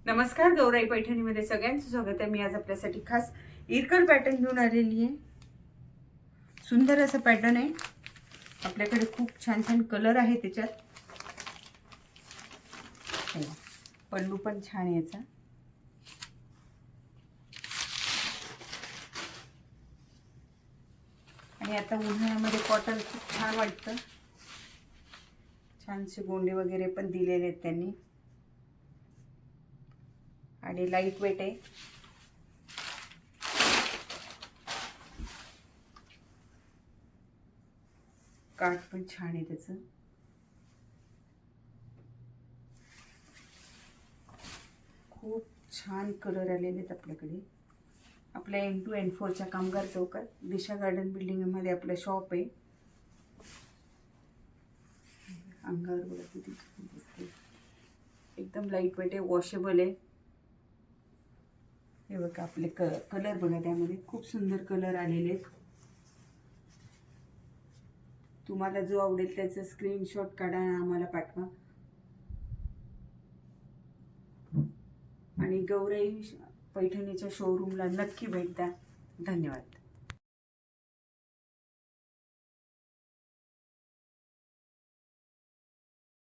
नमस्कार, गौराई पैठणीमध्ये सगळ्यांचं स्वागत आहे। मी आज आपल्यासाठी खास इरकल पॅटर्न घेऊन आलेली आहे। सुंदर असं पॅटर्न आहे। आपल्याकडे खूप छान छान कलर आहे त्याच्यात। पल्लू पण छान आहे याचा। आणि आता उन्हाळ्यामध्ये कॉटन खूप छान वाटतं। छानसे गोंडे वगैरे पण दिलेले आहेत त्यांनी आणि लाईट वेट आहे। काठ पण छान आहे त्याचं। खूप छान कलर आलेले आहेत आपल्याकडे। आपल्या N2 N4 च्या कामगार चौकात दिशा गार्डन बिल्डिंग मध्ये आपलं शॉप आहे। अंगावर बघा किती दिसते। एकदम लाईट वेट आहे, वॉशेबल आहे। हे बघा आपले कलर बघा, त्यामध्ये खूप सुंदर कलर आलेले आहेत। तुम्हाला जो आवडेल त्याचा स्क्रीनशॉट काढा आणि आम्हाला पाठवा। आणि गौराई पैठणीच्या शोरूमला नक्की भेट द्या। धन्यवाद।